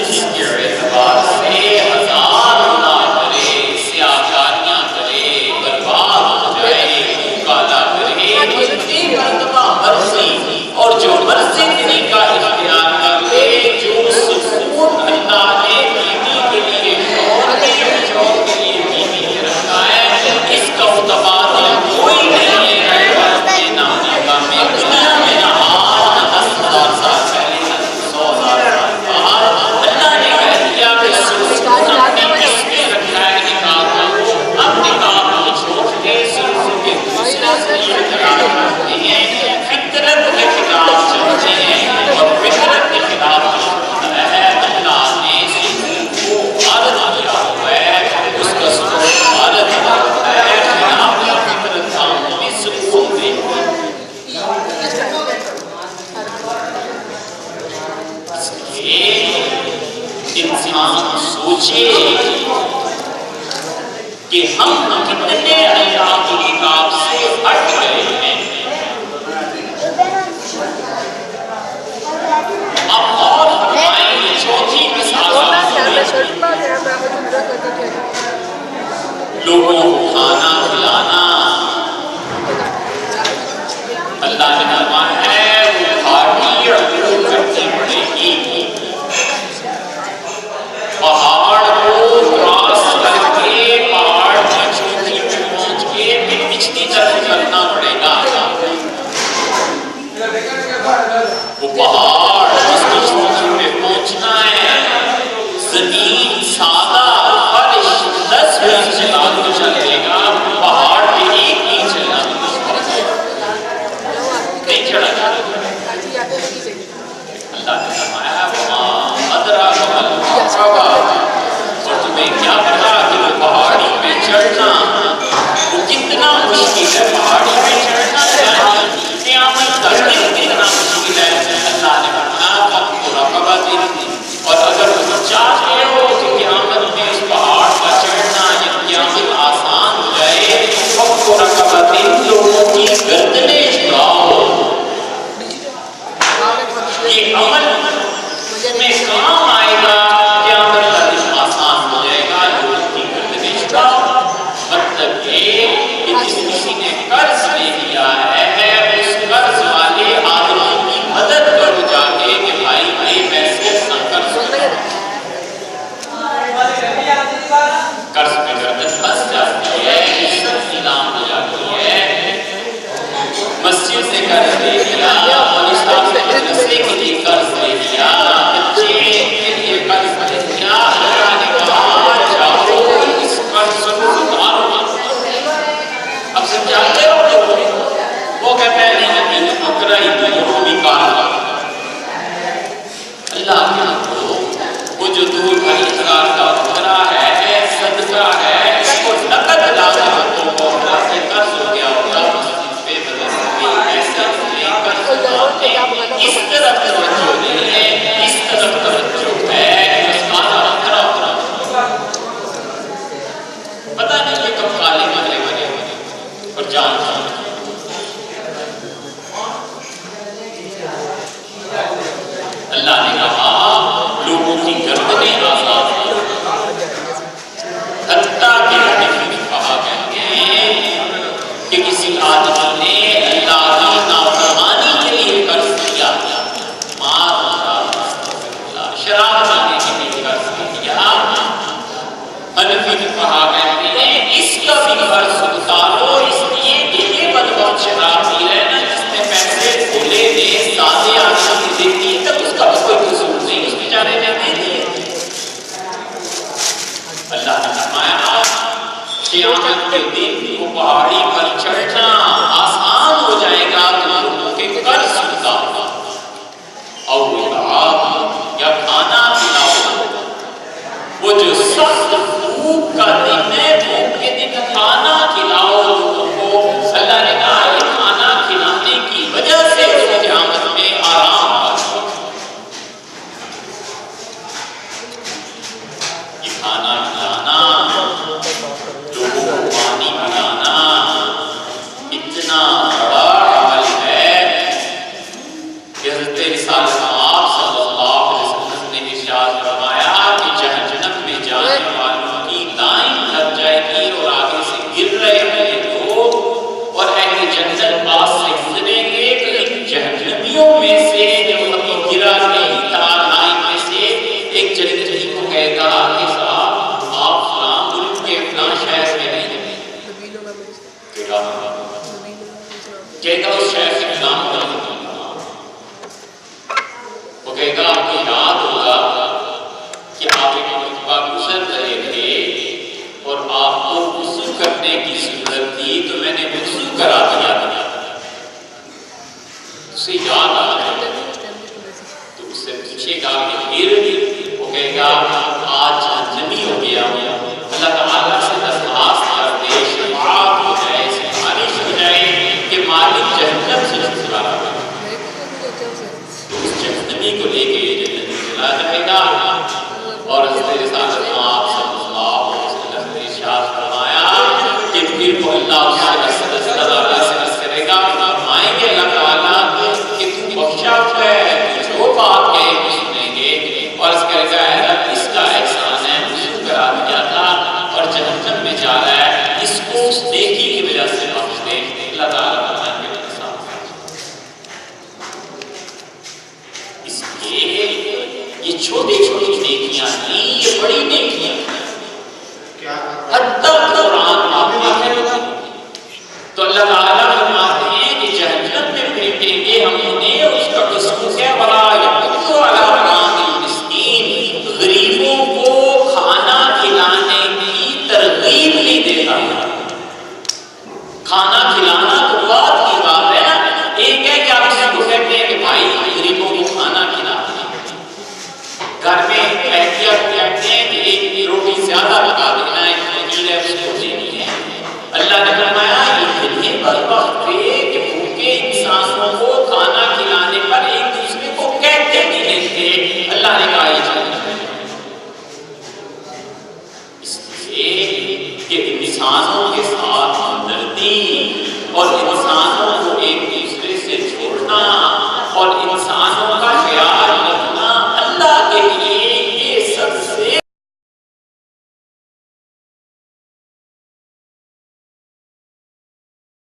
جنس کے اعتبار سے ہزار گناہ کرے، سیاکاریاں کرے، برباد ہو جائے، کالا کرے، جتنی مرتبہ مرضی اور جو مرضی طریقہ اختیار کر لے، جو سکون اللہ نے بیوی کے لیے شوہر کے لیے بیوی نے رکھا ہے، اس کا متبادل کوئی نہیں ہے۔ اپنے نامی کا میں دنیا میں نہ آج نہ 10,000 سال پہلے نہ 100,000 سال بعد اللہ نے کہہ دیا کہ سکون اپنی اس میں رکھا ہے نکاح کو، اب نکاح کو چھوڑ کے سکون کے دوسرے ذریعے تلاش کرتے ہیں، فطرت کے خلاف چلتے ہیں اور فطرت کے خلاف چلتا ہے۔ اللہ نے سکون کو عادت کیا ہوا ہے، اس کا سکون عادت کیا ہوا ہے، خلاف فطرت کاموں میں سکون دے۔ انسان سوچے کہ ہم کتنے اللہ کی کتاب سے ہٹ گئے ہیں۔ اب اور فرمائیں چوتھی مثال لوگوں کو کھانا کھلانا، اللہ نے فرمایا ہے وہ بھاری عقل کرنی پڑے گی۔ پہاڑ کو کراس کر کے پہاڑ کی چوٹی پہ پہنچ کے پھر نچلی طرف کرنا پڑے گا۔ وہ پہاڑ جس کی چوٹی پہ پہنچنا ہے، زمین سادہ فرش 10 منٹ چلا تو چلے گا، پہاڑ پہ ایک ہی چلنا نہیں چڑھا جائے۔ اللہ نے فرمایا وہاں ادرا اور تمہیں کیا پتا کہ وہ پہاڑی پہ چڑھنا وہ کتنا مشکل ہے، پہاڑی پہ چڑھنا قیامت کا دن کتنا مشکل ہے۔ اللہ نے فرمایا فَاتَّقُوا رَقَبَةٍ، اور اگر تم چاہتے ہو کہ قیامت میں اس پہاڑ کا چڑھنا یا قیامت آسان ہو جائے، فَاتَّقُوا رَقَبَةٍ، لوگوں کی گردنیں چھڑاؤ۔ یہ عمل میں کام آئے گا، قیامت کا دن آسان ہو جائے گا۔ لوگوں کی گردنیں چھڑاؤ، مطلب یہ کہ جس کسی نے قرض لے لیا ہے اس قرض والے آدمی کی مدد کرو جا کے کہ بھائی یہ پیسے اپنا قرض قرض میں گردن پھنس جاتی ہے، عزت نیلام ہو جاتی ہے۔ مسجد سے قرض لے لیا اور اسلام کے مدرسے کے لیے قرض لے لیا، بچے کے لیے قرض لے لیا، اللہ نے کہا جاؤ اس قرض کو اتارو۔ اب سمجھاتے ہو وہ کہتا ہے نہیں بکرا ہی تو وہ بھی کار اللہ کے کو وہ جو 2,000 کا بکرا ہے صدقہ ہے، اس کو نقد لا کر تو بہت سے قرض ہو گیا ہوگا مسجد پہ مدرسے پہ ایسے قرض اس طرف توجہ نہیں ہے، اس طرف توجہ ہے، اس آدھا بکرا پتہ نہیں یہ کب کالے مرے والے اور جان اللہ نے کہا لوگوں کی گردنیں آزاد ہیں، حتیٰ کہ حدیث میں کہا گیا ہے کہ کسی آدمی نے اللہ کی نافرمانی کے لیے قرض کیا، شراب پینے کے لیے قرض کیا، حنفی میں کہا گیا ہے اس کا بھی قرض اتارو، اس لیے کہ یہ بدبخت شراب پی رہے نا جس نے پیسے کھولے دے سادے آدمی نے دیتی تب اس کا کوئی قصور نہیں، اس بیچارے نے دے دیے۔ اللہ نے فرمایا قیامت کے دن وہ پہاڑی پر چڑھنا آسان ہو جائے گا تو لوگوں کے قرض اتارو، اور یا کھانا کھلاؤ، وہ جو سخت بھوک کا دن ہے، بھوک کے دن کھانا کھلاؤ لوگوں کو۔ اللہ نے کہا یہ کھانا کھلانے کی وجہ سے قیامت میں آرام آتا ہے۔ یہ کھانا کھلانا، لوگوں کو پانی پلانا، اتنا کرنے کی ضرورت تھی تو میں نے وضو کرا دیا تھا. اسے یاد آ جائے تو اس سے پوچھے گا کہ پھر وہ کہے گا آج جہنمی ہو گیا. اللہ تعالیٰ سے درخواست کر دے شفاعت ہو جائے، سفارش ہو جائے کہ مالک جہنم سے چھٹکارا دے. تو اس جہنمی کو لے کے جنت میں چلا جائے گا. اور حضرت رسالت آپ صلی اللہ علیہ وسلم نے ارشاد فرمایا کہ پھر وہ اللہ سے کرے گا. فرمائیں گے اللہ تعالیٰ کہ تو بخشا ہے، جو بات کہے وہ سنیں گے. اور اس کرے گا اس کا احسان ہے، وضو کرا دیا تھا اور جہنم میں جا رہا ہے، اس کو اس نیکی کی وجہ سے بخش دے. اللہ تعالیٰ فرمائیں گے اس لیے یہ چھوٹی چھوٹی نیکیاں نہیں، یہ بڑی نیکیاں. حتی قرآن آپ ہے تو اللہ تعالیٰ فرماتے ہیں کہ جہنم میں پھینکیں گے ہم انہیں. اس کا قسم ہے وَلَا يَحُضُّ عَلَىٰ طَعَامِ الْمِسْكِينِ، غریبوں کو کھانا کھلانے کی ترغیب نہیں دیتا. کھانا کھلانا تو بات کی بات ہے نا. ایک ہے کہ آپ کسی کو کہتے ہیں کہ بھائی غریبوں کو کھانا کھلانا، گھر میں احتیاط کہتے ہیں کہ ایک روٹی زیادہ لگا دینا، ایک فقیر ہے اس کو دینی ہے. اللہ نے فرمایا یہ دنیا بدبخت تھے کہ بھوکے انسانوں کو کھانا کھلانے پر ایک دوسرے کو کہتے بھی نہیں تھے. اللہ نے کہا یہ چاہیے اس لیے کہ انسانوں کے ساتھ ہمدردی